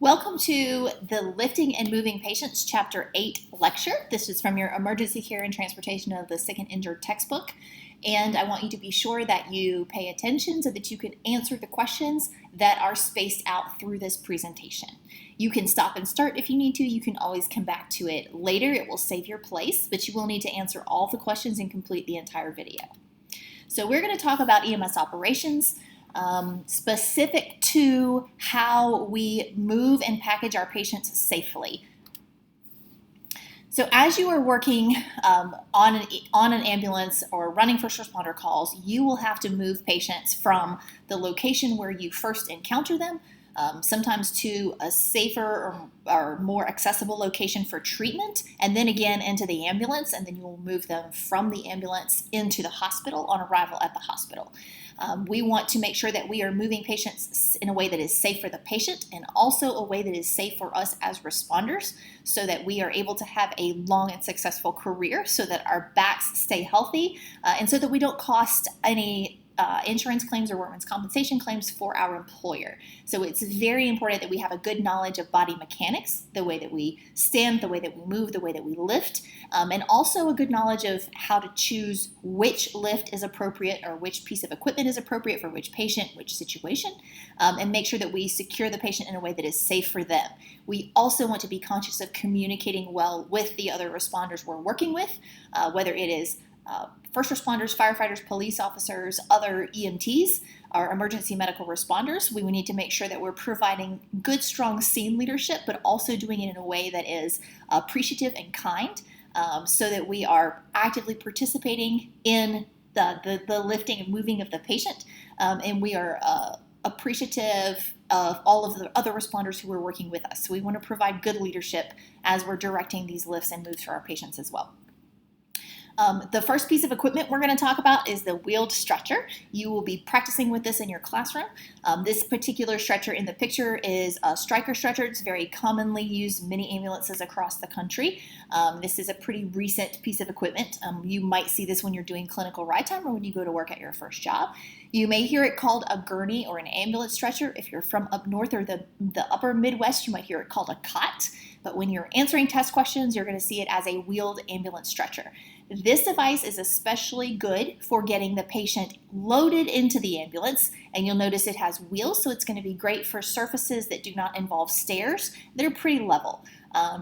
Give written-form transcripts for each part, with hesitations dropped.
Welcome to the Lifting and Moving Patients Chapter 8 lecture. This is from your Emergency Care and Transportation of the Sick and Injured textbook. And I want you to be sure that you pay attention so that you can answer the questions that are spaced out through this presentation. You can stop and start if you need to. You can always come back to it later. It will save your place, but you will need to answer all the questions and complete the entire video. So we're going to talk about EMS operations. Specific to how we move and package our patients safely. So as you are working on an ambulance or running first responder calls, you will have to move patients from the location where you first encounter them, sometimes to a safer or more accessible location for treatment, and then again into the ambulance, and then you will move them from the ambulance into the hospital on arrival at the hospital. We want to make sure that we are moving patients in a way that is safe for the patient and also a way that is safe for us as responders so that we are able to have a long and successful career, so that our backs stay healthy, and so that we don't cost any insurance claims or workman's compensation claims for our employer. So it's very important that we have a good knowledge of body mechanics, the way that we stand, the way that we move, the way that we lift, and also a good knowledge of how to choose which lift is appropriate or which piece of equipment is appropriate for which patient, which situation, and make sure that we secure the patient in a way that is safe for them. We also want to be conscious of communicating well with the other responders we're working with, whether it is first responders, firefighters, police officers, other EMTs, or emergency medical responders. We need to make sure that we're providing good, strong scene leadership, but also doing it in a way that is appreciative and kind, so that we are actively participating in the lifting and moving of the patient, and we are appreciative of all of the other responders who are working with us. So we want to provide good leadership as we're directing these lifts and moves for our patients as well. The first piece of equipment we're going to talk about is the wheeled stretcher. You will be practicing with this in your classroom. This particular stretcher in the picture is a striker stretcher. It's very commonly used in many ambulances across the country. This is a pretty recent piece of equipment. You might see this when you're doing clinical ride time or when you go to work at your first job. You may hear it called a gurney or an ambulance stretcher. If you're from up north or the upper Midwest, you might hear it called a cot. But when you're answering test questions, you're going to see it as a wheeled ambulance stretcher. This device is especially good for getting the patient loaded into the ambulance, and you'll notice it has wheels, so it's going to be great for surfaces that do not involve stairs. They're pretty level.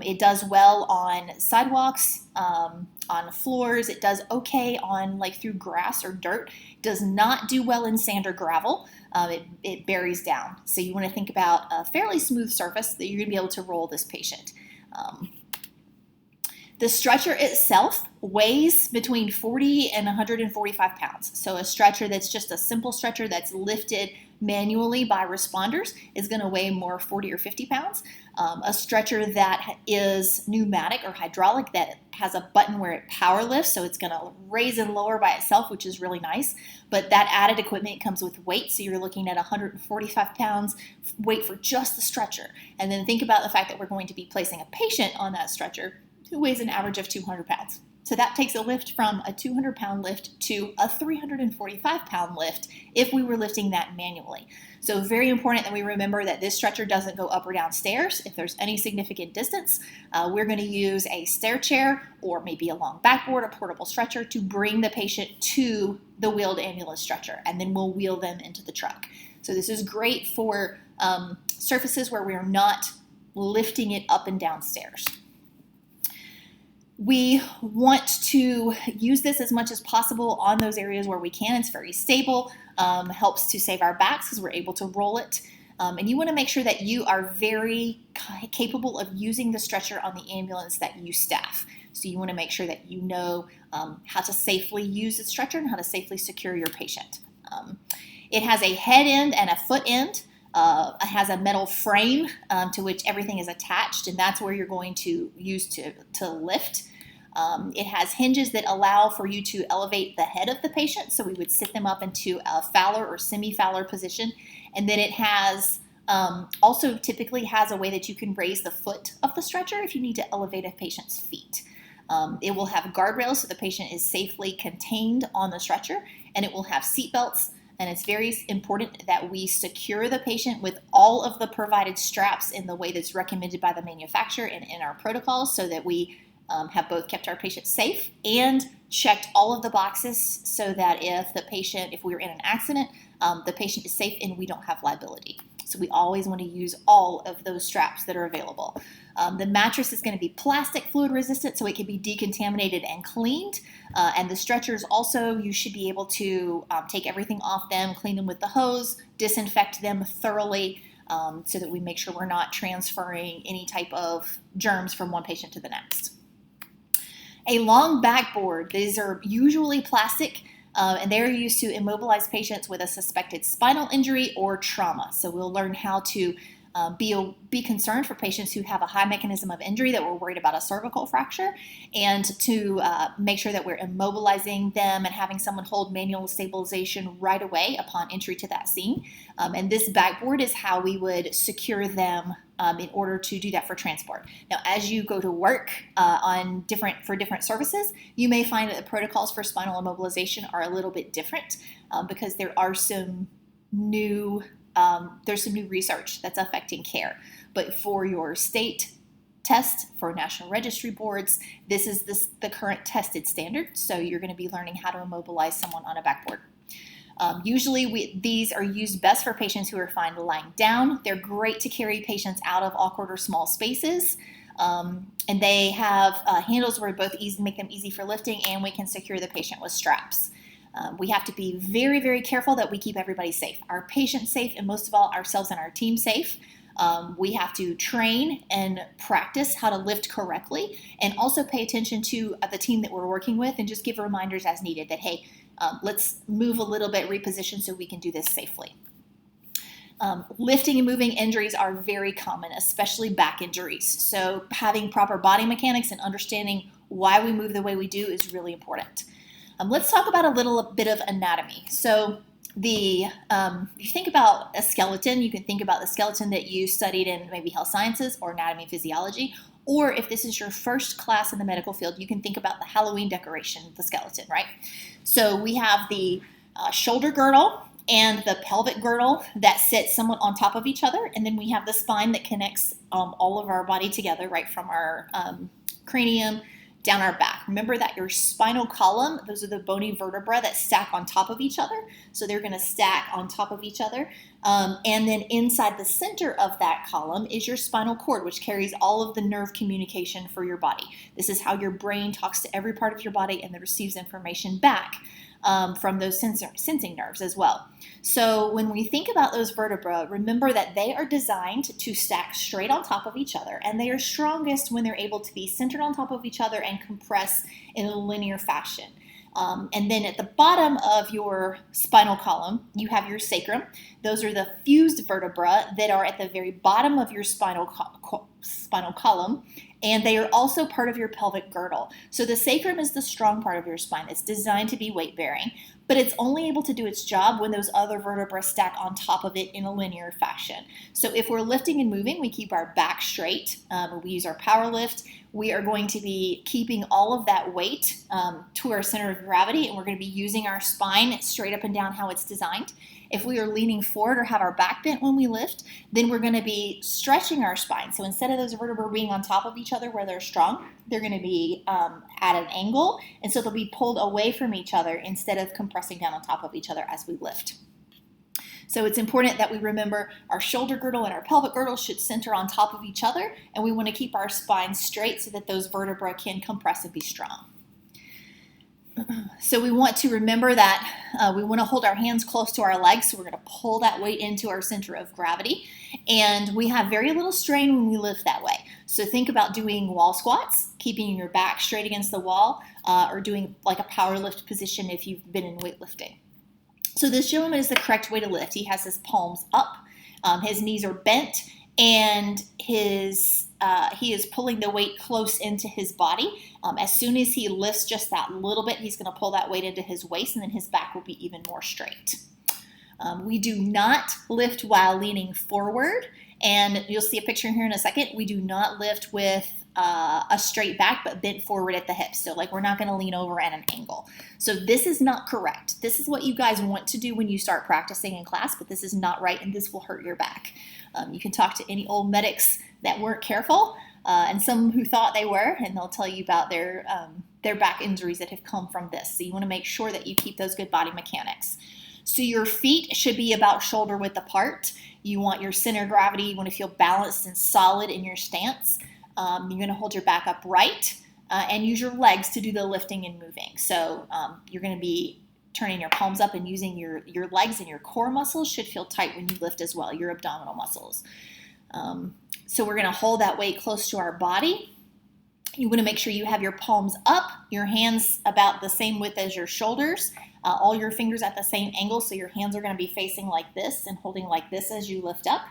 It does well on sidewalks, on floors. It does okay on through grass or dirt. It does not do well in sand or gravel. It buries down. So you want to think about a fairly smooth surface that you're going to be able to roll this patient. The stretcher itself weighs between 40 and 145 pounds. So a stretcher that's just a simple stretcher that's lifted manually by responders is going to weigh more 40 or 50 pounds. A stretcher that is pneumatic or hydraulic that has a button where it power lifts, so it's going to raise and lower by itself, which is really nice. But that added equipment comes with weight, so you're looking at 145 pounds weight for just the stretcher. And then think about the fact that we're going to be placing a patient on that stretcher who weighs an average of 200 pounds. So that takes a lift from a 200-pound lift to a 345-pound lift if we were lifting that manually. So very important that we remember that this stretcher doesn't go up or down stairs. If there's any significant distance, we're going to use a stair chair or maybe a long backboard, a portable stretcher to bring the patient to the wheeled ambulance stretcher, and then we'll wheel them into the truck. So this is great for surfaces where we're not lifting it up and down stairs. We want to use this as much as possible on those areas where we can. It's very stable, helps to save our backs because we're able to roll it. And you want to make sure that you are very capable of using the stretcher on the ambulance that you staff. So you want to make sure that you know how to safely use the stretcher and how to safely secure your patient. It has a head end and a foot end. It has a metal frame to which everything is attached, and that's where you're going to use to lift. It has hinges that allow for you to elevate the head of the patient, so we would sit them up into a Fowler or semi-Fowler position. And then it has also typically has a way that you can raise the foot of the stretcher if you need to elevate a patient's feet. It will have guardrails so the patient is safely contained on the stretcher, and it will have seat belts and it's very important that we secure the patient with all of the provided straps in the way that's recommended by the manufacturer and in our protocols, so that we have both kept our patient safe and checked all of the boxes, so that if we were in an accident, the patient is safe and we don't have liability. So we always want to use all of those straps that are available. The mattress is going to be plastic fluid resistant, so it can be decontaminated and cleaned. And the stretchers also, you should be able to take everything off them, clean them with the hose, disinfect them thoroughly, so that we make sure we're not transferring any type of germs from one patient to the next. A long backboard. These are usually plastic, and they're used to immobilize patients with a suspected spinal injury or trauma. So we'll learn how to be concerned for patients who have a high mechanism of injury, that we're worried about a cervical fracture, and to make sure that we're immobilizing them and having someone hold manual stabilization right away upon entry to that scene. And this backboard is how we would secure them in order to do that for transport. Now, as you go to work for different services, you may find that the protocols for spinal immobilization are a little bit different, because there are some new research that's affecting care. But for your state test, for national registry boards, this is the current tested standard. So you're going to be learning how to immobilize someone on a backboard. Usually these are used best for patients who are fine lying down. They're great to carry patients out of awkward or small spaces. And they have handles where both make them easy for lifting, and we can secure the patient with straps. We have to be very, very careful that we keep everybody safe. Our patients safe, and most of all, ourselves and our team safe. We have to train and practice how to lift correctly, and also pay attention to the team that we're working with, and just give reminders as needed that, hey, let's move a little bit, reposition so we can do this safely. Lifting and moving injuries are very common, especially back injuries. So having proper body mechanics and understanding why we move the way we do is really important. Let's talk about a little bit of anatomy. So if you think about a skeleton, you can think about the skeleton that you studied in maybe health sciences or anatomy and physiology, or if this is your first class in the medical field, you can think about the Halloween decoration, the skeleton, right? So we have the shoulder girdle and the pelvic girdle that sit somewhat on top of each other, and then we have the spine that connects all of our body together, right from our cranium down our back. Remember that your spinal column, those are the bony vertebrae that stack on top of each other. So they're going to stack on top of each other. And then inside the center of that column is your spinal cord, which carries all of the nerve communication for your body. This is how your brain talks to every part of your body and then receives information back from those sensing nerves as well. So when we think about those vertebrae, remember that they are designed to stack straight on top of each other, and they are strongest when they're able to be centered on top of each other and compress in a linear fashion. And then at the bottom of your spinal column, you have your sacrum. Those are the fused vertebrae that are at the very bottom of your spinal column, and they are also part of your pelvic girdle. So the sacrum is the strong part of your spine. It's designed to be weight-bearing, but it's only able to do its job when those other vertebrae stack on top of it in a linear fashion. So if we're lifting and moving, we keep our back straight. We use our power lift. We are going to be keeping all of that weight to our center of gravity, and we're going to be using our spine straight up and down how it's designed. If we are leaning forward or have our back bent when we lift, then we're going to be stretching our spine. So instead of those vertebrae being on top of each other where they're strong, they're going to be at an angle, and so they'll be pulled away from each other instead of compressing down on top of each other as we lift. So it's important that we remember our shoulder girdle and our pelvic girdle should center on top of each other, and we want to keep our spine straight so that those vertebrae can compress and be strong. So we want to remember that we want to hold our hands close to our legs, so we're going to pull that weight into our center of gravity, and we have very little strain when we lift that way. So think about doing wall squats, keeping your back straight against the wall, or doing like a power lift position if you've been in weightlifting. So this gentleman is the correct way to lift. He has his palms up, his knees are bent, and he is pulling the weight close into his body. As soon as he lifts just that little bit, he's going to pull that weight into his waist, and then his back will be even more straight. We do not lift while leaning forward, and you'll see a picture here in a second. We do not lift with a straight back but bent forward at the hips. So like we're not going to lean over at an angle. So this is not correct. This is what you guys want to do when you start practicing in class, but this is not right, and this will hurt your back. You can talk to any old medics that weren't careful and some who thought they were, and they'll tell you about their back injuries that have come from this. So you want to make sure that you keep those good body mechanics. So your feet should be about shoulder width apart. You want your center of gravity, you want to feel balanced and solid in your stance. You're going to hold your back upright and use your legs to do the lifting and moving. So you're going to be turning your palms up and using your legs, and your core muscles should feel tight when you lift as well, your abdominal muscles. So we're going to hold that weight close to our body. You want to make sure you have your palms up, your hands about the same width as your shoulders, all your fingers at the same angle, so your hands are going to be facing like this and holding like this as you lift up.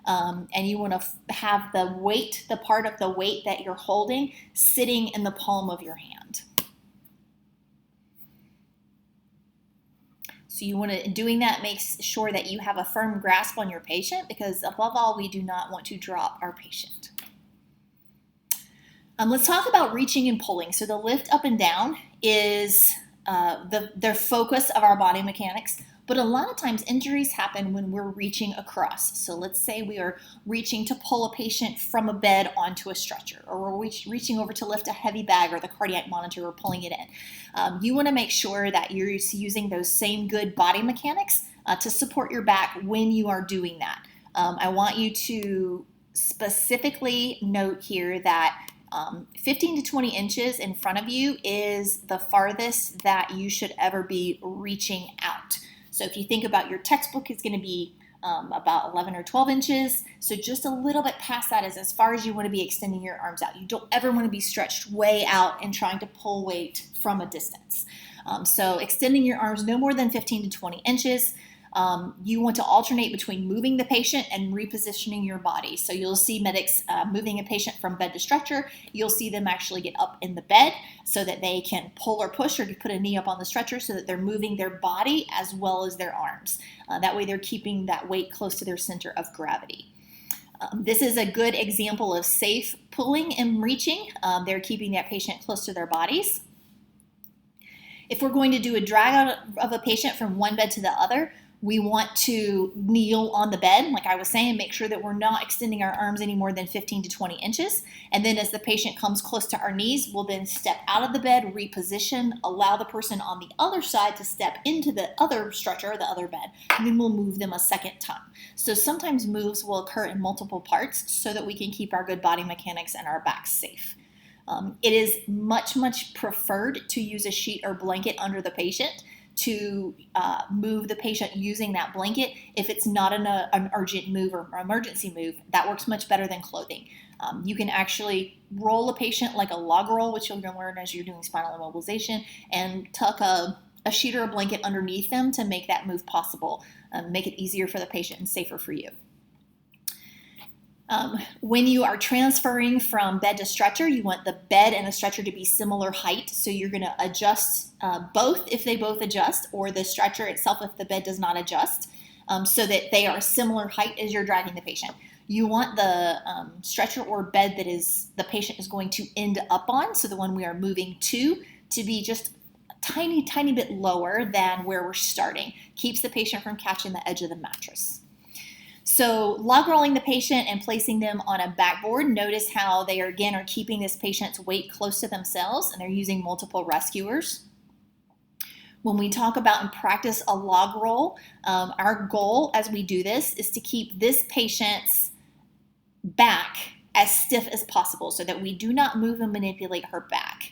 And you want to have the weight, the part of the weight that you're holding, sitting in the palm of your hand. So you want to, doing that makes sure that you have a firm grasp on your patient, because above all, we do not want to drop our patient. Let's talk about reaching and pulling. So the lift up and down is the focus of our body mechanics, but a lot of times injuries happen when we're reaching across. So let's say we are reaching to pull a patient from a bed onto a stretcher, or we're reaching over to lift a heavy bag or the cardiac monitor or pulling it in. You want to make sure that you're using those same good body mechanics to support your back when you are doing that. I want you to specifically note here that 15 to 20 inches in front of you is the farthest that you should ever be reaching out. So if you think about your textbook, it's going to be about 11 or 12 inches. So just a little bit past that is as far as you want to be extending your arms out. You don't ever want to be stretched way out and trying to pull weight from a distance. So extending your arms no more than 15 to 20 inches. You want to alternate between moving the patient and repositioning your body. So you'll see medics moving a patient from bed to stretcher. You'll see them actually get up in the bed so that they can pull or push, or put a knee up on the stretcher so that they're moving their body as well as their arms. That way they're keeping that weight close to their center of gravity. This is a good example of safe pulling and reaching. They're keeping that patient close to their bodies. If we're going to do a drag out of a patient from one bed to the other, we want to kneel on the bed, like I was saying, make sure that we're not extending our arms any more than 15 to 20 inches. And then as the patient comes close to our knees, we'll then step out of the bed, reposition, allow the person on the other side to step into the other stretcher, the other bed, and then we'll move them a second time. So sometimes moves will occur in multiple parts so that we can keep our good body mechanics and our backs safe. It is much, much preferred to use a sheet or blanket under the patient to move the patient using that blanket. If it's not an urgent move or emergency move, that works much better than clothing. You can actually roll a patient like a log roll, which you'll learn as you're doing spinal immobilization, and tuck a sheet or a blanket underneath them to make that move possible, make it easier for the patient and safer for you. When you are transferring from bed to stretcher, you want the bed and the stretcher to be similar height. So you're going to adjust both if they both adjust, or the stretcher itself if the bed does not adjust, so that they are similar height as you're dragging the patient. You want the stretcher or bed that the patient is going to end up on, so the one we are moving to be just a tiny, tiny bit lower than where we're starting. Keeps the patient from catching the edge of the mattress. So log rolling the patient and placing them on a backboard. Notice how they are keeping this patient's weight close to themselves, and they're using multiple rescuers. When we talk about and practice a log roll, our goal as we do this is to keep this patient's back as stiff as possible so that we do not move and manipulate her back.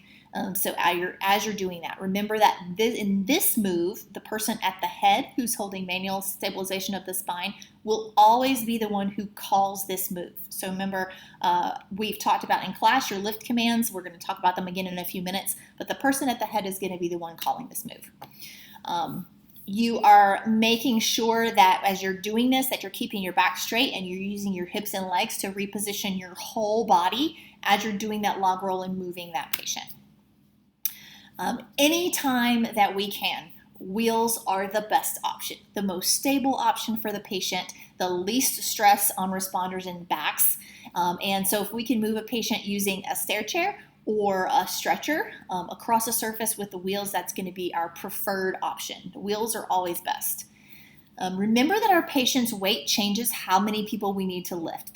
So as you're doing that, remember that in this move, the person at the head who's holding manual stabilization of the spine will always be the one who calls this move. So remember, we've talked about in class your lift commands. We're going to talk about them again in a few minutes, but the person at the head is going to be the one calling this move. You are making sure that as you're doing this, that you're keeping your back straight and you're using your hips and legs to reposition your whole body as you're doing that log roll and moving that patient. Anytime that we can, Wheels are the best option, the most stable option for the patient, the least stress on responders and backs. And so if we can move a patient using a stair chair or a stretcher across a surface with the wheels, that's going to be our preferred option. The wheels are always best. Remember that our patient's weight changes how many people we need to lift.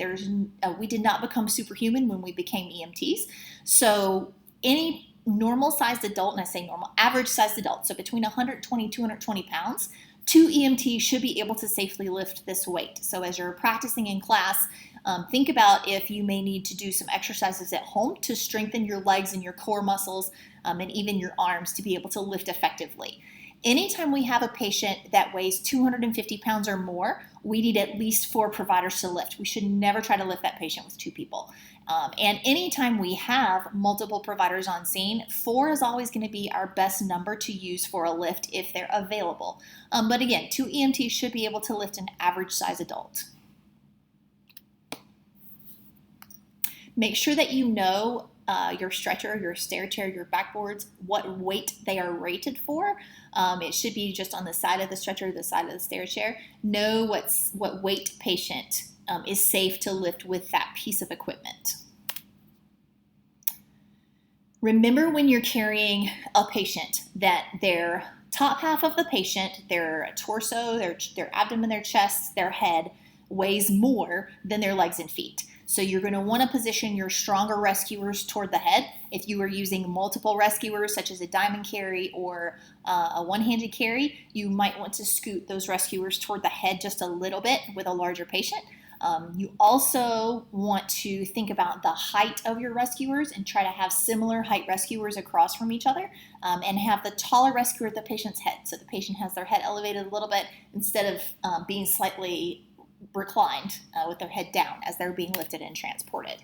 We did not become superhuman when we became EMTs. So any normal-sized adult, and I say normal, average-sized adult, so between 120 and 220 pounds, 2 EMTs should be able to safely lift this weight. So as you're practicing in class, think about if you may need to do some exercises at home to strengthen your legs and your core muscles and even your arms to be able to lift effectively. Anytime we have a patient that weighs 250 pounds or more, we need at least 4 providers to lift. We should never try to lift that patient with 2 people. And anytime we have multiple providers on scene, 4 is always going to be our best number to use for a lift if they're available. But again, 2 EMTs should be able to lift an average size adult. Make sure that you know your stretcher, your stair chair, your backboards, what weight they are rated for. It should be just on the side of the stretcher, the side of the stair chair. Know what weight patient is safe to lift with that piece of equipment. Remember when you're carrying a patient that their top half of the patient, their torso, their abdomen, their chest, their head weighs more than their legs and feet. So you're going to want to position your stronger rescuers toward the head. If you are using multiple rescuers, such as a diamond carry or a one-handed carry, you might want to scoot those rescuers toward the head just a little bit with a larger patient. You also want to think about the height of your rescuers and try to have similar height rescuers across from each other and have the taller rescuer at the patient's head. So the patient has their head elevated a little bit instead of being slightly reclined with their head down as they're being lifted and transported.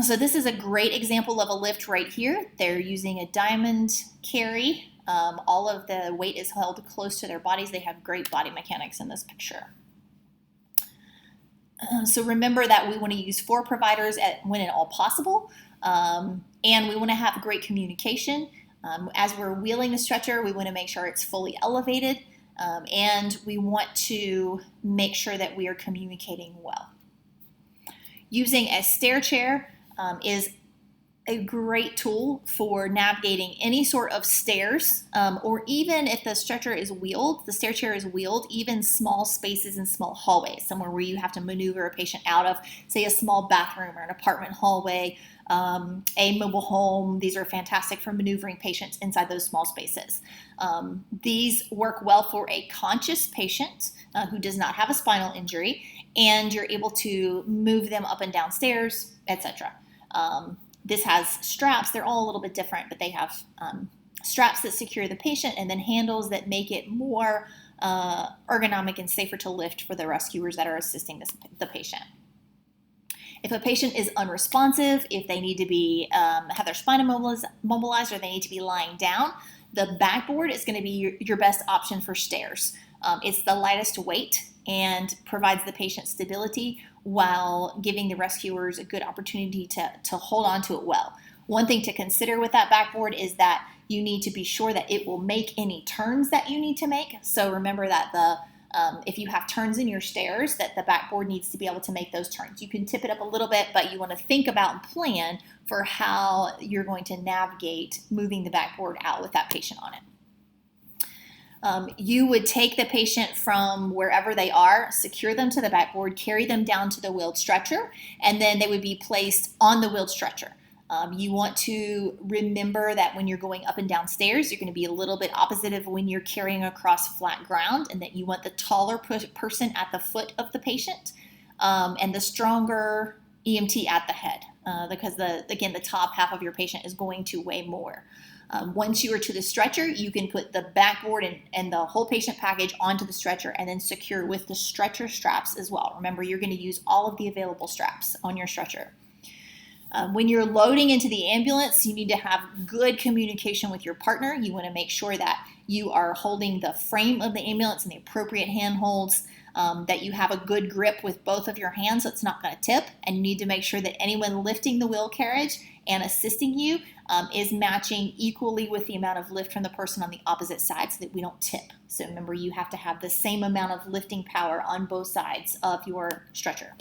So this is a great example of a lift right here. They're using a diamond carry. All of the weight is held close to their bodies. They have great body mechanics in this picture. So remember that we want to use 4 providers when at all possible, and we want to have great communication. As we're wheeling the stretcher, we want to make sure it's fully elevated, and we want to make sure that we are communicating well. Using a stair chair is a great tool for navigating any sort of stairs, or even if the stretcher is wheeled, the stair chair is wheeled, even small spaces and small hallways, somewhere where you have to maneuver a patient out of, say, a small bathroom or an apartment hallway, a mobile home. These are fantastic for maneuvering patients inside those small spaces. These work well for a conscious patient who does not have a spinal injury, and you're able to move them up and down stairs, etc. This has straps. They're all a little bit different, but they have straps that secure the patient and then handles that make it more ergonomic and safer to lift for the rescuers that are assisting the patient. If a patient is unresponsive, if they need to be have their spine immobilized, or they need to be lying down, the backboard is going to be your best option for stairs. It's the lightest weight and provides the patient stability while giving the rescuers a good opportunity to hold on to it well. One thing to consider with that backboard is that you need to be sure that it will make any turns that you need to make. So remember that if you have turns in your stairs, that the backboard needs to be able to make those turns. You can tip it up a little bit, but you want to think about and plan for how you're going to navigate moving the backboard out with that patient on it. You would take the patient from wherever they are, secure them to the backboard, carry them down to the wheeled stretcher, and then they would be placed on the wheeled stretcher. You want to remember that when you're going up and down stairs, you're going to be a little bit opposite of when you're carrying across flat ground, and that you want the taller person at the foot of the patient and the stronger EMT at the head, because the top half of your patient is going to weigh more. Once you are to the stretcher, you can put the backboard and the whole patient package onto the stretcher and then secure with the stretcher straps as well. Remember, you're going to use all of the available straps on your stretcher. When you're loading into the ambulance, you need to have good communication with your partner. You want to make sure that you are holding the frame of the ambulance in the appropriate handholds, that you have a good grip with both of your hands so it's not going to tip, and you need to make sure that anyone lifting the wheel carriage and assisting you is matching equally with the amount of lift from the person on the opposite side so that we don't tip. So remember, you have to have the same amount of lifting power on both sides of your stretcher.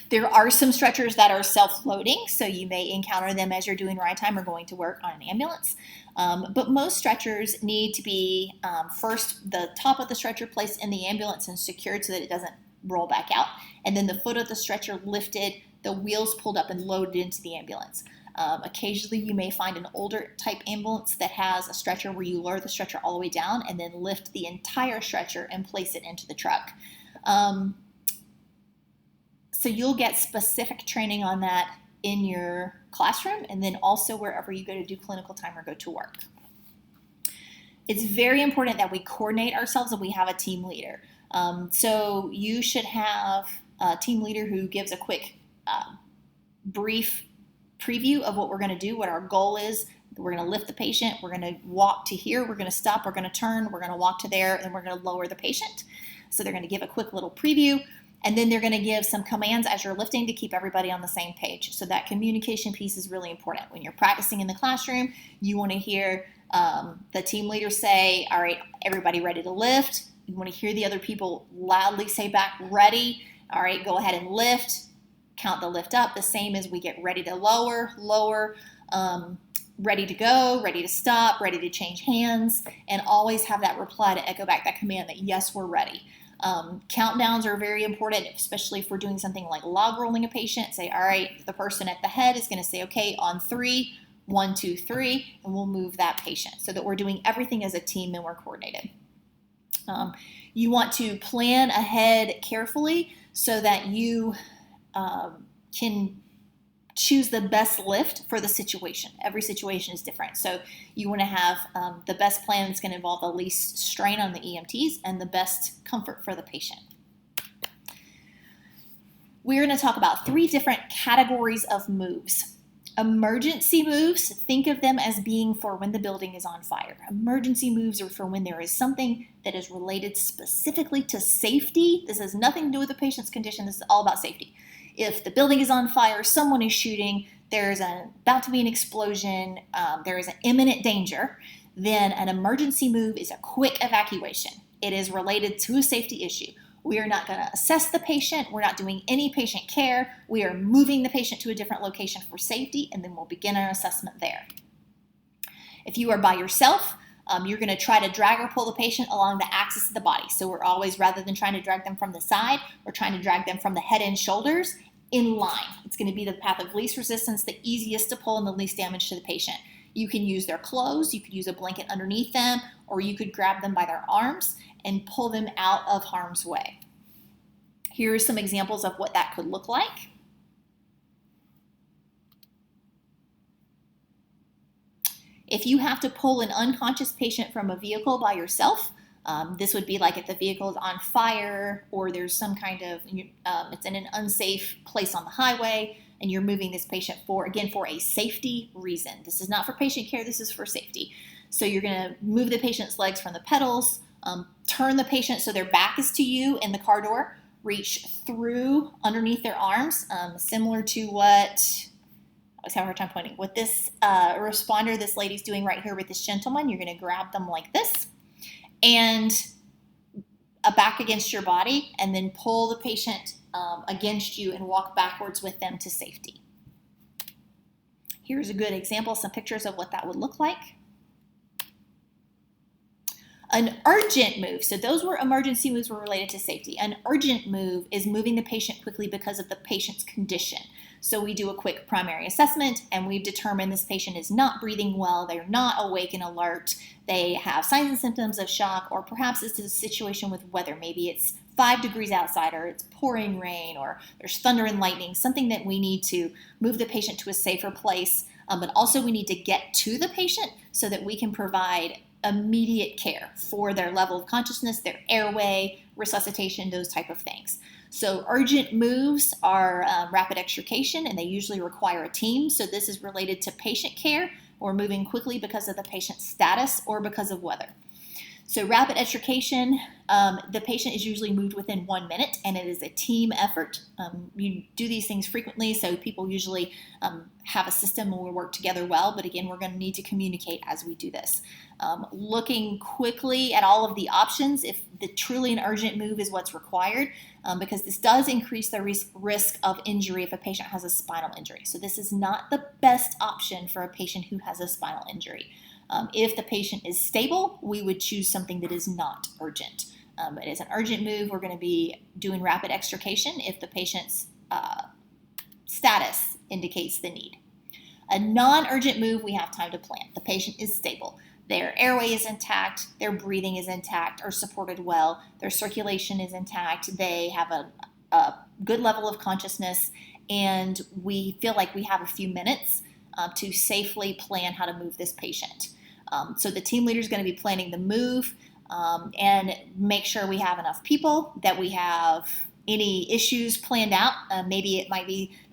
There are some stretchers that are self-loading, so you may encounter them as you're doing ride time or going to work on an ambulance. But most stretchers need to be first the top of the stretcher placed in the ambulance and secured so that it doesn't roll back out, and then the foot of the stretcher lifted, the wheels pulled up and loaded into the ambulance. Occasionally you may find an older type ambulance that has a stretcher where you lower the stretcher all the way down and then lift the entire stretcher and place it into the truck. So you'll get specific training on that in your classroom and then also wherever you go to do clinical time or go to work. It's very important that we coordinate ourselves and we have a team leader. So you should have a team leader who gives a quick brief preview of what we're going to do, what our goal is. We're going to lift the patient, we're going to walk to here, we're going to stop, we're going to turn, we're going to walk to there, and we're going to lower the patient. So they're going to give a quick little preview. And then they're going to give some commands as you're lifting to keep everybody on the same page. So that communication piece is really important. When you're practicing in the classroom, you want to hear the team leader say, all right, everybody ready to lift. You want to hear the other people loudly say back, ready. All right, go ahead and lift. Count the lift up. The same as we get ready to lower, ready to go, ready to stop, ready to change hands, and always have that reply to echo back that command that yes, we're ready. Countdowns are very important, especially if we're doing something like log rolling a patient. Say, all right, the person at the head is going to say, okay, on 3, 1, 2, 3, and we'll move that patient so that we're doing everything as a team and we're coordinated. You want to plan ahead carefully so that you can choose the best lift for the situation. Every situation is different. So you want to have the best plan that's going to involve the least strain on the EMTs and the best comfort for the patient. We're going to talk about 3 different categories of moves. Emergency moves, think of them as being for when the building is on fire. Emergency moves are for when there is something that is related specifically to safety. This has nothing to do with the patient's condition. This is all about safety. If the building is on fire, someone is shooting, there's about to be an explosion, there is an imminent danger, then an emergency move is a quick evacuation. It is related to a safety issue. We are not going to assess the patient. We're not doing any patient care. We are moving the patient to a different location for safety, and then we'll begin our assessment there. If you are by yourself, you're going to try to drag or pull the patient along the axis of the body. So we're always, rather than trying to drag them from the side, we're trying to drag them from the head and shoulders in line. It's going to be the path of least resistance, the easiest to pull, and the least damage to the patient. You can use their clothes, you could use a blanket underneath them, or you could grab them by their arms and pull them out of harm's way. Here are some examples of what that could look like. If you have to pull an unconscious patient from a vehicle by yourself, this would be like if the vehicle is on fire or there's some kind of, it's in an unsafe place on the highway and you're moving this patient for a safety reason. This is not for patient care, this is for safety. So you're going to move the patient's legs from the pedals, turn the patient so their back is to you in the car door, reach through underneath their arms, similar to what, I was having a hard time pointing, what this responder, this lady's doing right here with this gentleman. You're going to grab them like this and back against your body and then pull the patient against you and walk backwards with them to safety. Here's a good example, some pictures of what that would look like. An urgent move, so those were emergency moves were related to safety. An urgent move is moving the patient quickly because of the patient's condition. So we do a quick primary assessment and we've determined this patient is not breathing well, they're not awake and alert, they have signs and symptoms of shock, or perhaps this is a situation with weather. Maybe it's 5 degrees outside, or it's pouring rain, or there's thunder and lightning, something that we need to move the patient to a safer place, but also we need to get to the patient so that we can provide immediate care for their level of consciousness, their airway, resuscitation, those type of things. So urgent moves are rapid extrication, and they usually require a team. So this is related to patient care or moving quickly because of the patient's status or because of weather. So rapid extrication, the patient is usually moved within 1 minute, and it is a team effort. You do these things frequently, so people usually have a system and we work together well, but again, we're going to need to communicate as we do this. Looking quickly at all of the options, if the truly an urgent move is what's required, because this does increase the risk of injury if a patient has a spinal injury. So this is not the best option for a patient who has a spinal injury. If the patient is stable, we would choose something that is not urgent. It is an urgent move. We're going to be doing rapid extrication if the patient's status indicates the need. A non-urgent move, we have time to plan. The patient is stable. Their airway is intact, their breathing is intact or supported well, their circulation is intact, they have a good level of consciousness, and we feel like we have a few minutes to safely plan how to move this patient. So the team leader is going to be planning the move and make sure we have enough people, that we have any issues planned out. Maybe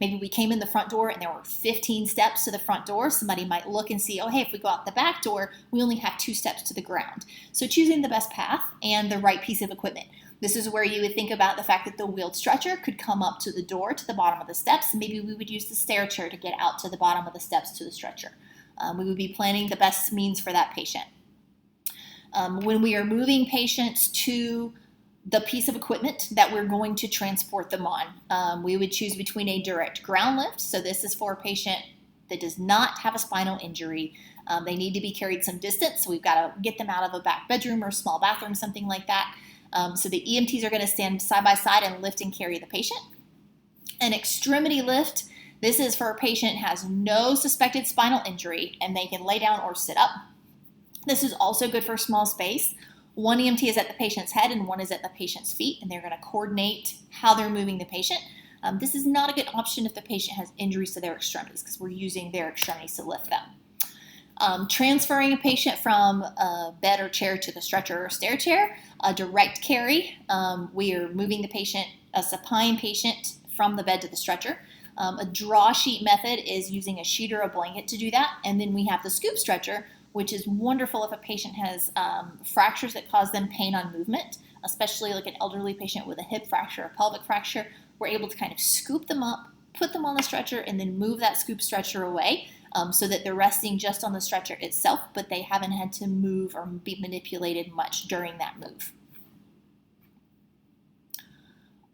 we came in the front door and there were 15 steps to the front door. Somebody might look and see, oh, hey, if we go out the back door, we only have 2 steps to the ground. So choosing the best path and the right piece of equipment. This is where you would think about the fact that the wheeled stretcher could come up to the door to the bottom of the steps. Maybe we would use the stair chair to get out to the bottom of the steps to the stretcher. We would be planning the best means for that patient. When we are moving patients to the piece of equipment that we're going to transport them on, we would choose between a direct ground lift. So this is for a patient that does not have a spinal injury. They need to be carried some distance. So we've got to get them out of a back bedroom or small bathroom, something like that. So the EMTs are going to stand side by side and lift and carry the patient. An extremity lift, this is for a patient who has no suspected spinal injury and they can lay down or sit up. This is also good for small space. One EMT is at the patient's head and one is at the patient's feet, and they're going to coordinate how they're moving the patient. This is not a good option if the patient has injuries to their extremities, because we're using their extremities to lift them. Transferring a patient from a bed or chair to the stretcher or stair chair, a direct carry. We are moving the patient, a supine patient, from the bed to the stretcher. A draw sheet method is using a sheet or a blanket to do that. And then we have the scoop stretcher, which is wonderful if a patient has fractures that cause them pain on movement, especially like an elderly patient with a hip fracture or pelvic fracture. We're able to kind of scoop them up, put them on the stretcher, and then move that scoop stretcher away so that they're resting just on the stretcher itself, but they haven't had to move or be manipulated much during that move.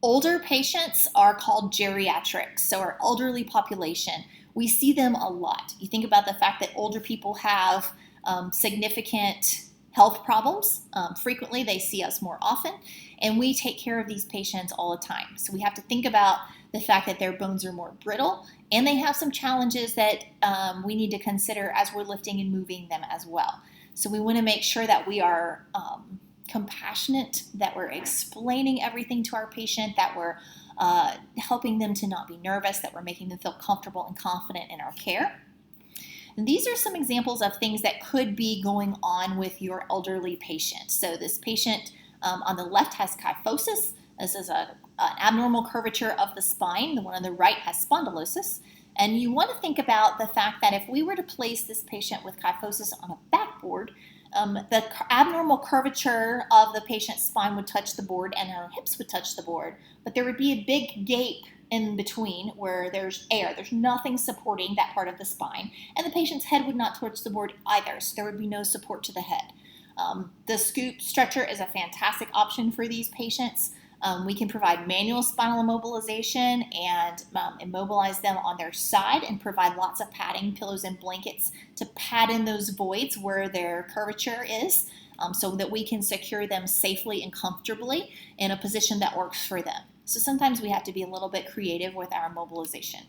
Older patients are called geriatrics, so our elderly population. We see them a lot. You think about the fact that older people have significant health problems. Frequently, they see us more often, and we take care of these patients all the time. So we have to think about the fact that their bones are more brittle, and they have some challenges that we need to consider as we're lifting and moving them as well. So we want to make sure that we are compassionate, that we're explaining everything to our patient, that we're helping them to not be nervous, that we're making them feel comfortable and confident in our care. And these are some examples of things that could be going on with your elderly patient. So this patient on the left has kyphosis. This is an abnormal curvature of the spine. The one on the right has spondylosis. And you want to think about the fact that if we were to place this patient with kyphosis on a backboard, the abnormal curvature of the patient's spine would touch the board and her hips would touch the board, but there would be a big gape in between where there's air. There's nothing supporting that part of the spine, and the patient's head would not touch the board either, so there would be no support to the head. The scoop stretcher is a fantastic option for these patients. We can provide manual spinal immobilization and immobilize them on their side and provide lots of padding, pillows, and blankets to pad in those voids where their curvature is so that we can secure them safely and comfortably in a position that works for them. So sometimes we have to be a little bit creative with our immobilization.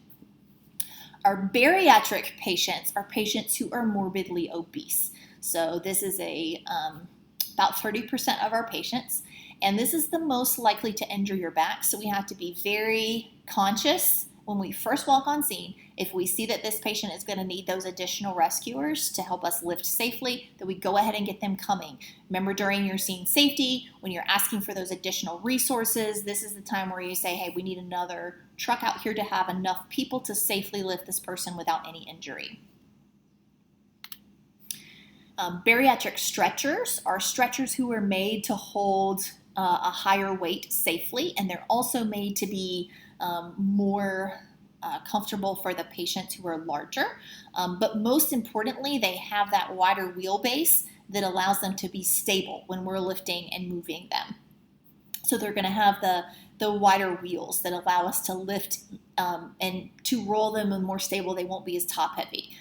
Our bariatric patients are patients who are morbidly obese. So this is about 30% of our patients. And this is the most likely to injure your back, so we have to be very conscious when we first walk on scene. If we see that this patient is going to need those additional rescuers to help us lift safely, that we go ahead and get them coming. Remember, during your scene safety, when you're asking for those additional resources, this is the time where you say, hey, we need another truck out here to have enough people to safely lift this person without any injury. Bariatric stretchers are stretchers who are made to hold a higher weight safely, and they're also made to be more comfortable for the patients who are larger. But most importantly, they have that wider wheelbase that allows them to be stable when we're lifting and moving them. So they're going to have the wider wheels that allow us to lift and to roll them and more stable. They won't be as top heavy.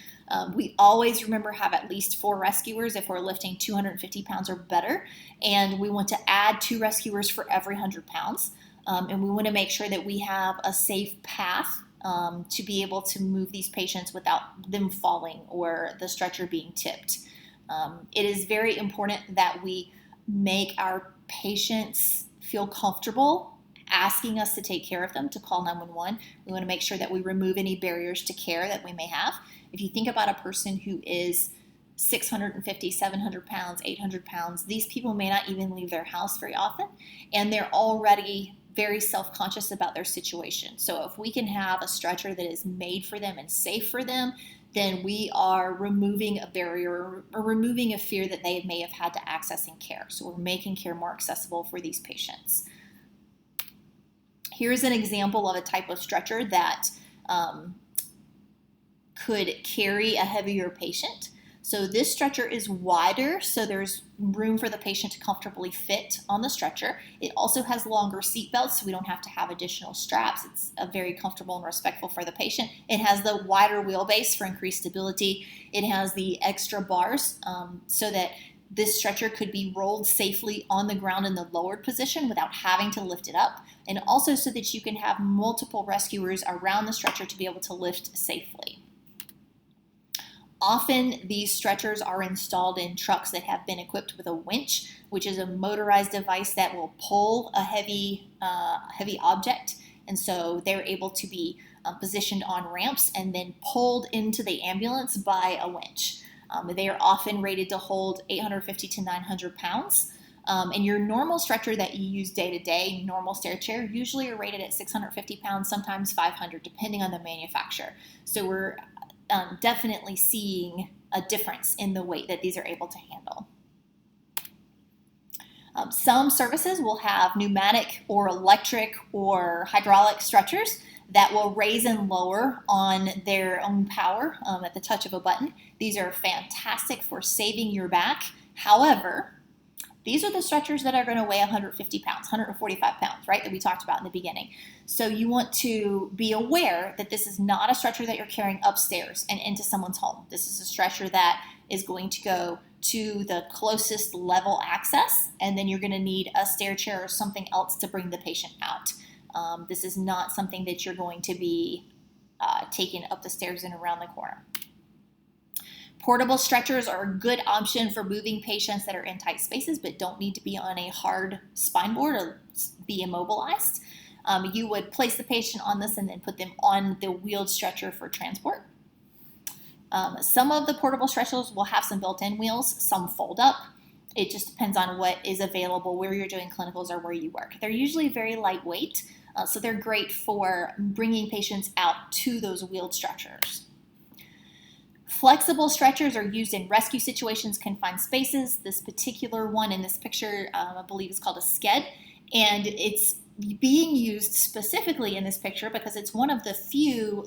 We always remember have at least 4 rescuers if we're lifting 250 pounds or better, and we want to add 2 rescuers for every 100 pounds. And we want to make sure that we have a safe path to be able to move these patients without them falling or the stretcher being tipped. It is very important that we make our patients feel comfortable asking us to take care of them, to call 911. We want to make sure that we remove any barriers to care that we may have. If you think about a person who is 650, 700 pounds, 800 pounds, these people may not even leave their house very often, and they're already very self-conscious about their situation. So if we can have a stretcher that is made for them and safe for them, then we are removing a barrier or removing a fear that they may have had to accessing care. So we're making care more accessible for these patients. Here's an example of a type of stretcher that could carry a heavier patient. So this stretcher is wider, so there's room for the patient to comfortably fit on the stretcher. It also has longer seat belts, so we don't have to have additional straps. It's very comfortable and respectful for the patient. It has the wider wheelbase for increased stability. It has the extra bars so that this stretcher could be rolled safely on the ground in the lowered position without having to lift it up, and also so that you can have multiple rescuers around the stretcher to be able to lift safely. Often these stretchers are installed in trucks that have been equipped with a winch, which is a motorized device that will pull a heavy object, and so they're able to be positioned on ramps and then pulled into the ambulance by a winch. They are often rated to hold 850 to 900 pounds. And your normal stretcher that you use day to day, normal stair chair, usually are rated at 650 pounds, sometimes 500, depending on the manufacturer. So we're definitely seeing a difference in the weight that these are able to handle. Some services will have pneumatic or electric or hydraulic stretchers that will raise and lower on their own power at the touch of a button. These are fantastic for saving your back. However, these are the stretchers that are going to weigh 150 pounds, 145 pounds, right, that we talked about in the beginning. So you want to be aware that this is not a stretcher that you're carrying upstairs and into someone's home. This is a stretcher that is going to go to the closest level access, and then you're going to need a stair chair or something else to bring the patient out. This is not something that you're going to be taking up the stairs and around the corner. Portable stretchers are a good option for moving patients that are in tight spaces but don't need to be on a hard spine board or be immobilized. You would place the patient on this and then put them on the wheeled stretcher for transport. Some of the portable stretchers will have some built-in wheels, some fold up. It just depends on what is available, where you're doing clinicals or where you work. They're usually very lightweight, so they're great for bringing patients out to those wheeled stretchers. Flexible stretchers are used in rescue situations, confined spaces. This particular one in this picture, I believe is called a sked, and it's being used specifically in this picture because it's one of the few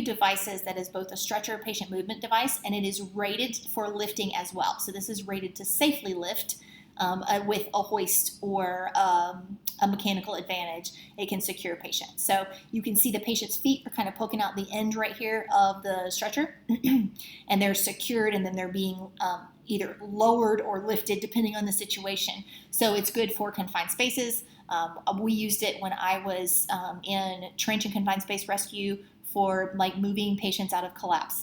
devices that is both a stretcher patient movement device, and it is rated for lifting as well. So this is rated to safely lift with a hoist or a mechanical advantage. It can secure patients. So you can see the patient's feet are kind of poking out the end right here of the stretcher, and they're secured, and then they're being either lowered or lifted depending on the situation. So it's good for confined spaces. We used it when I was in trench and confined space rescue for like moving patients out of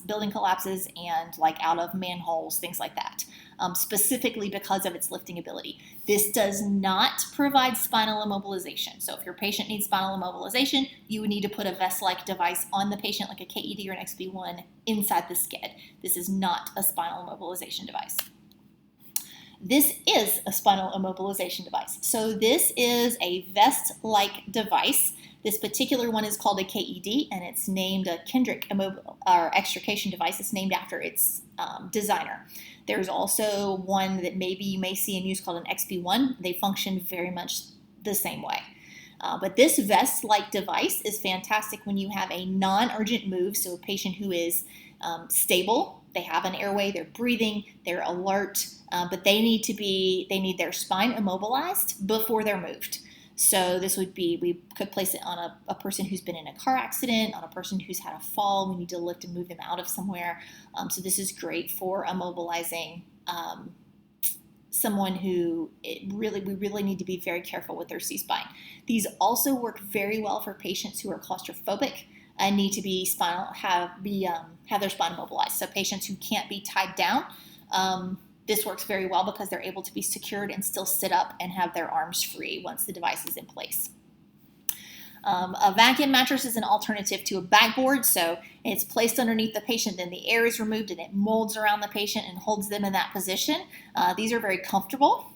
building collapses and like out of manholes, things like that, specifically because of its lifting ability. This does not provide spinal immobilization. So if your patient needs spinal immobilization, you would need to put a vest-like device on the patient like a KED or an XB1 inside the sked. This is not a spinal immobilization device. This is a spinal immobilization device. So this is a vest-like device. This particular one is called a KED, and it's named a Kendrick extrication device. It's named after its designer. There's also one that maybe you may see in use called an XB1. They function very much the same way. But this vest-like device is fantastic when you have a non-urgent move, so a patient who is stable, they have an airway, they're breathing, they're alert, but they need their spine immobilized before they're moved. So this would be, we could place it on a person who's been in a car accident, on a person who's had a fall. We need to lift and move them out of somewhere. So this is great for immobilizing someone who we really need to be very careful with their C-spine. These also work very well for patients who are claustrophobic and need to be have their spine immobilized. So patients who can't be tied down, this works very well because they're able to be secured and still sit up and have their arms free once the device is in place. A vacuum mattress is an alternative to a backboard, so it's placed underneath the patient, then the air is removed and it molds around the patient and holds them in that position. These are very comfortable,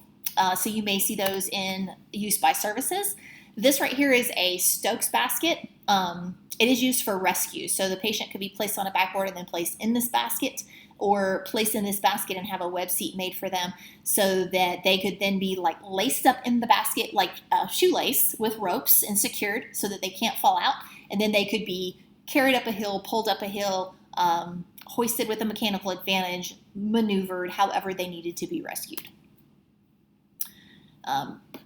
so you may see those in use by services. This right here is a Stokes basket. It is used for rescue, so the patient could be placed on a backboard and then placed in this basket, or placed in this basket and have a web seat made for them so that they could then be like laced up in the basket like a shoelace with ropes and secured so that they can't fall out. And then they could be carried up a hill, pulled up a hill, hoisted with a mechanical advantage, maneuvered however they needed to be rescued.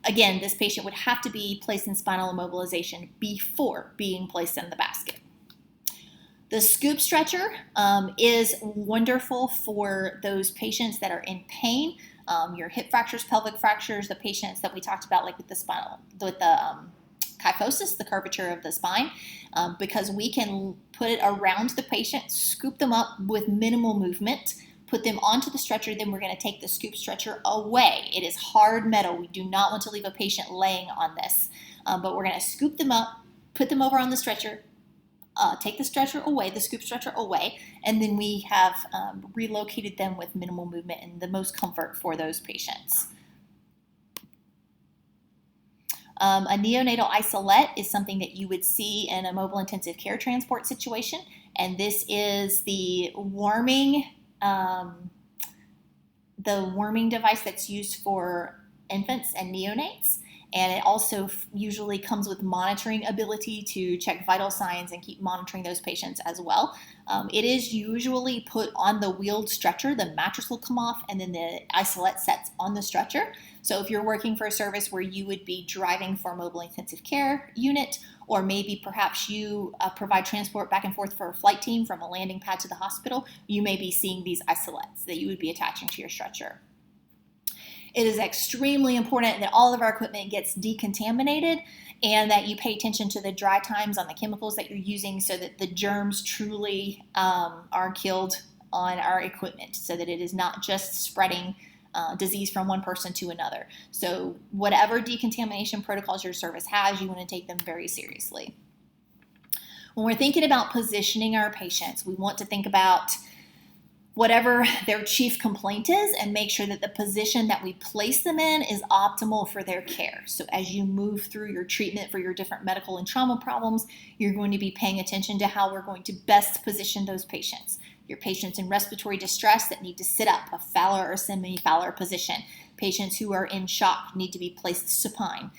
Again, this patient would have to be placed in spinal immobilization before being placed in the basket. The scoop stretcher is wonderful for those patients that are in pain, your hip fractures, pelvic fractures, the patients that we talked about, like with the kyphosis, the curvature of the spine, because we can put it around the patient, scoop them up with minimal movement, put them onto the stretcher, then we're going to take the scoop stretcher away. It is hard metal. We do not want to leave a patient laying on this, but we're going to scoop them up, put them over on the stretcher, take the stretcher away, the scoop stretcher away, and then we have relocated them with minimal movement and the most comfort for those patients. A neonatal isolette is something that you would see in a mobile intensive care transport situation, and this is the warming device that's used for infants and neonates. And it also usually comes with monitoring ability to check vital signs and keep monitoring those patients as well. It is usually put on the wheeled stretcher. The mattress will come off and then the isolette sets on the stretcher. So if you're working for a service where you would be driving for a mobile intensive care unit, or maybe perhaps you provide transport back and forth for a flight team from a landing pad to the hospital, you may be seeing these isolettes that you would be attaching to your stretcher. It is extremely important that all of our equipment gets decontaminated and that you pay attention to the dry times on the chemicals that you're using so that the germs truly are killed on our equipment, so that it is not just spreading disease from one person to another. So whatever decontamination protocols your service has, you want to take them very seriously. When we're thinking about positioning our patients, we want to think about whatever their chief complaint is and make sure that the position that we place them in is optimal for their care. So as you move through your treatment for your different medical and trauma problems, you're going to be paying attention to how we're going to best position those patients. Your patients in respiratory distress that need to sit up, a Fowler or semi-Fowler position. Patients who are in shock need to be placed supine.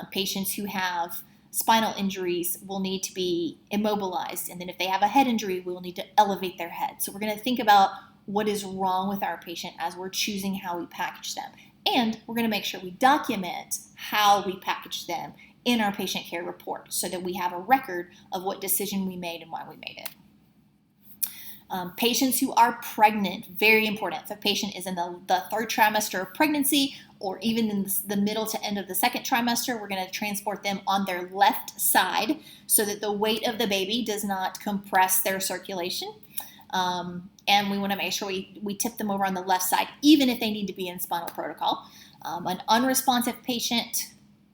Patients who have spinal injuries will need to be immobilized. And then if they have a head injury, we will need to elevate their head. So we're going to think about what is wrong with our patient as we're choosing how we package them. And we're going to make sure we document how we package them in our patient care report so that we have a record of what decision we made and why we made it. Patients who are pregnant, very important. If a patient is in the third trimester of pregnancy or even in the middle to end of the second trimester, we're going to transport them on their left side so that the weight of the baby does not compress their circulation. And we want to make sure we tip them over on the left side, even if they need to be in spinal protocol. An unresponsive patient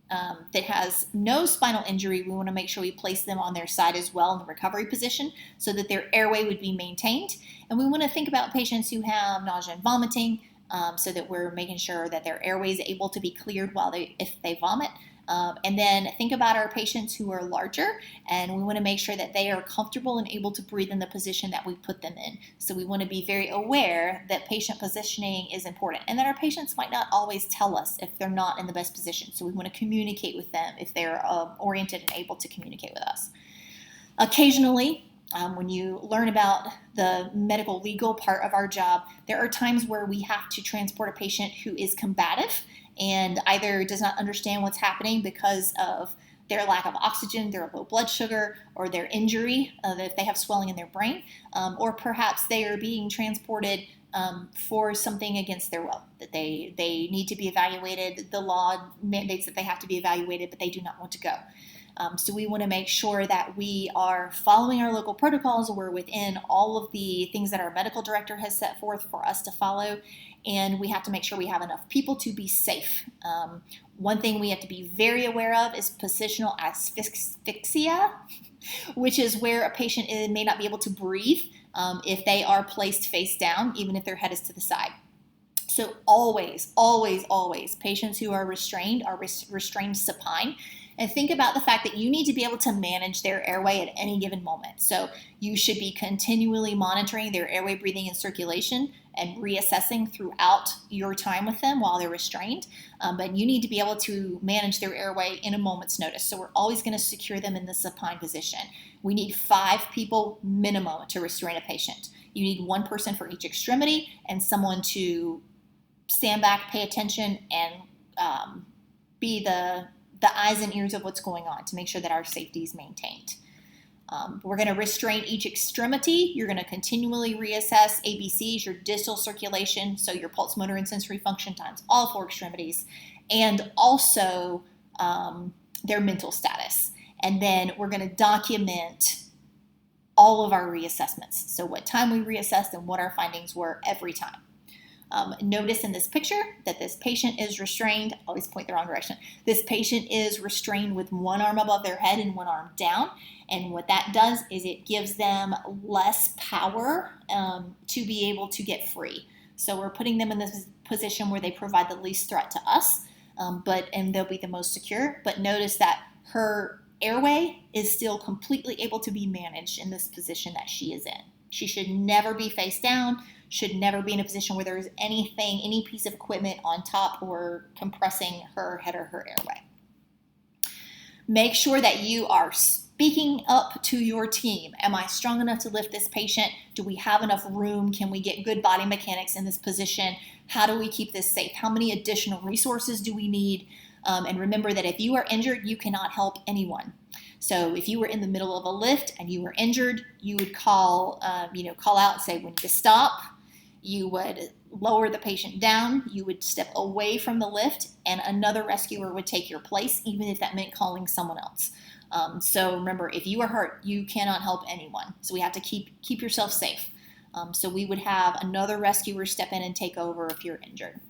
that has no spinal injury, we want to make sure we place them on their side as well in the recovery position so that their airway would be maintained. And we want to think about patients who have nausea and vomiting so that we're making sure that their airway is able to be cleared if they vomit. And then think about our patients who are larger, and we want to make sure that they are comfortable and able to breathe in the position that we put them in. So we want to be very aware that patient positioning is important, and that our patients might not always tell us if they're not in the best position. So we want to communicate with them if they're oriented and able to communicate with us. Occasionally, when you learn about the medical legal part of our job, there are times where we have to transport a patient who is combative and either does not understand what's happening because of their lack of oxygen, their low blood sugar, or their injury, if they have swelling in their brain, or perhaps they are being transported for something against their will, that they need to be evaluated. The law mandates that they have to be evaluated, but they do not want to go. So we want to make sure that we are following our local protocols. We're within all of the things that our medical director has set forth for us to follow, and we have to make sure we have enough people to be safe. One thing we have to be very aware of is positional asphyxia, which is where a patient may not be able to breathe if they are placed face down, even if their head is to the side. So always, always, always, patients who are restrained supine. And think about the fact that you need to be able to manage their airway at any given moment. So you should be continually monitoring their airway, breathing, and circulation and reassessing throughout your time with them while they're restrained. But you need to be able to manage their airway in a moment's notice. So we're always going to secure them in the supine position. We need 5 people minimum to restrain a patient. You need 1 person for each extremity and someone to stand back, pay attention, and be the eyes and ears of what's going on to make sure that our safety is maintained. We're going to restrain each extremity. You're going to continually reassess ABCs, your distal circulation, so your pulse, motor, and sensory function times all 4 extremities, and also their mental status. And then we're going to document all of our reassessments. So what time we reassessed and what our findings were every time. Notice in this picture that this patient is restrained. Always point the wrong direction. This patient is restrained with 1 arm above their head and 1 arm down. And what that does is it gives them less power to be able to get free. So we're putting them in this position where they provide the least threat to us, and they'll be the most secure. But notice that her airway is still completely able to be managed in this position that she is in. She should never be face down, should never be in a position where there's anything, any piece of equipment on top or compressing her head or her airway. Make sure that you are speaking up to your team. Am I strong enough to lift this patient? Do we have enough room? Can we get good body mechanics in this position? How do we keep this safe? How many additional resources do we need? And remember that if you are injured, you cannot help anyone. So if you were in the middle of a lift and you were injured, you would call out and say, we need to stop. You would lower the patient down. You would step away from the lift, and another rescuer would take your place, even if that meant calling someone else. So remember, if you are hurt, you cannot help anyone. So we have to keep yourself safe. So we would have another rescuer step in and take over if you're injured.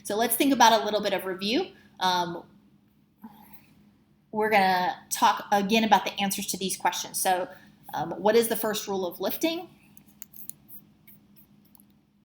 So let's think about a little bit of review. We're going to talk again about the answers to these questions. So what is the first rule of lifting?